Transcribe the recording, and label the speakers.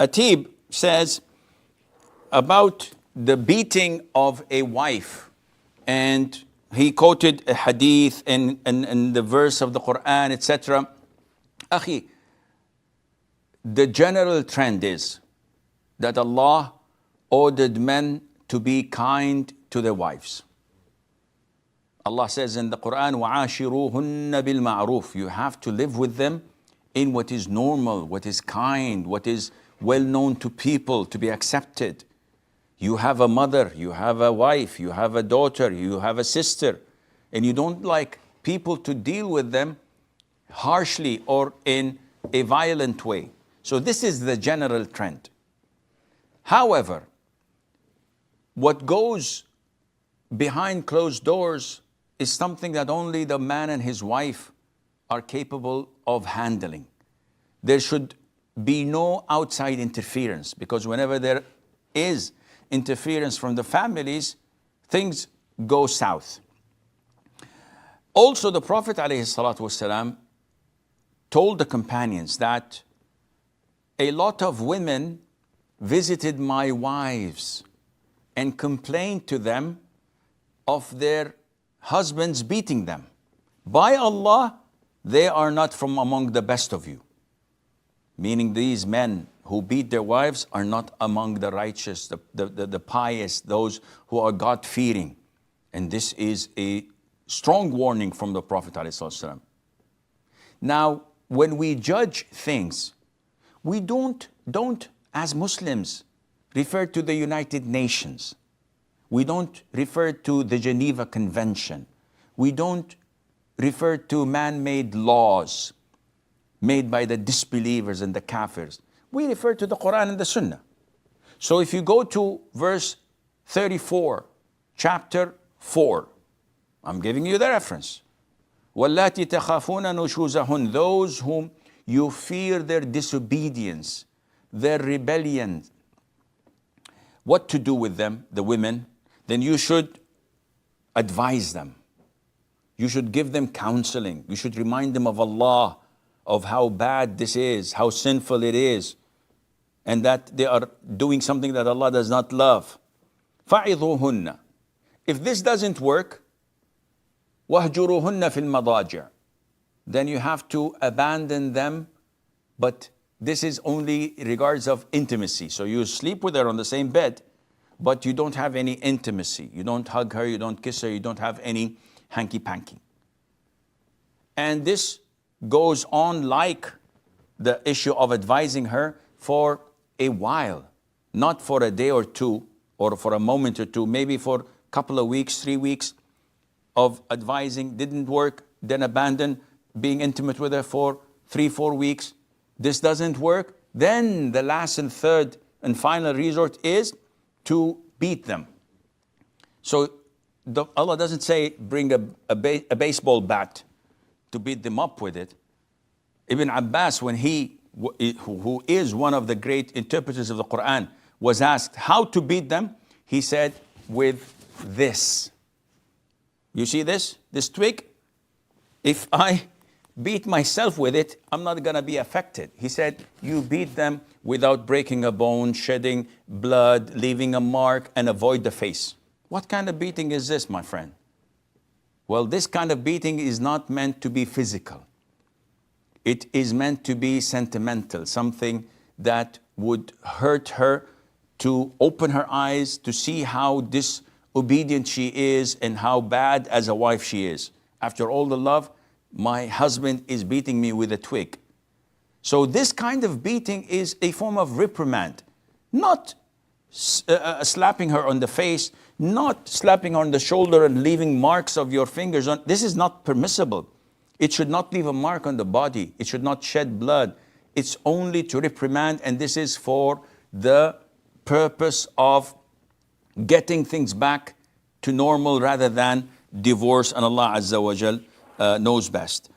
Speaker 1: Atib says about the beating of a wife, and he quoted a hadith and the verse of the Quran, etc. Akhi, the general trend is that Allah ordered men to be kind to their wives. Allah says in the Quran, وَعَاشِرُوهُنَّ بِالْمَعْرُوفِ. You have to live with them in what is normal, what is kind, what is well known to people, to be accepted. You have a mother, you have a wife, you have a daughter, you have a sister, and you don't like people to deal with them harshly or in a violent way. So this is the general trend. However, what goes behind closed doors is something that only the man and his wife are capable of handling. There should be no outside interference, because whenever there is interference from the families, things go south. Also, the Prophet ﷺ told the companions that a lot of women visited my wives and complained to them of their husbands beating them. By Allah, they are not from among the best of you. Meaning these men who beat their wives are not among the righteous, the pious, those who are God-fearing. And this is a strong warning from the Prophet ﷺ. Now, when we judge things, we don't as Muslims refer to the United Nations. We don't refer to the Geneva Convention. We don't refer to man-made laws made by the disbelievers and the kafirs. We refer to the Quran and the Sunnah. So if you go to verse 34, chapter 4, I'm giving you the reference. وَاللَّاتِ تَخَافُونَ نُشُوزَهُنْ. Those whom you fear their disobedience, their rebellion. What to do with them, the women? Then you should advise them. You should give them counseling. You should remind them of Allah, of how bad this is, how sinful it is, and that they are doing something that Allah does not love. فَعِظُوهُنَّ. If this doesn't work, وَهْجُرُوهُنَّ فِي الْمَضَاجِعِ. Then you have to abandon them, but this is only in regards of intimacy. So you sleep with her on the same bed, but you don't have any intimacy. You don't hug her, you don't kiss her, you don't have any hanky-panky. And this goes on like the issue of advising her for a while, not for a day or two, or for a moment or two, maybe for a couple of weeks, 3 weeks of advising, didn't work, then abandon being intimate with her for 3-4 weeks. This doesn't work, then the last and third and final resort is to beat them. So Allah doesn't say bring a baseball bat to beat them up with it. Ibn Abbas, when who is one of the great interpreters of the Quran, was asked how to beat them, he said, with this. You see this twig? If I beat myself with it, I'm not going to be affected. He said, you beat them without breaking a bone, shedding blood, leaving a mark, and avoid the face. What kind of beating is this, my friend? Well, this kind of beating is not meant to be physical. It is meant to be sentimental, something that would hurt her, to open her eyes, to see how disobedient she is and how bad as a wife she is. After all the love, my husband is beating me with a twig. So this kind of beating is a form of reprimand, not slapping her on the face, not slapping her on the shoulder and leaving marks of your fingers on. This is not permissible. It should not leave a mark on the body. It should not shed blood. It's only to reprimand, and this is for the purpose of getting things back to normal rather than divorce, and Allah Azza wa Jal knows best.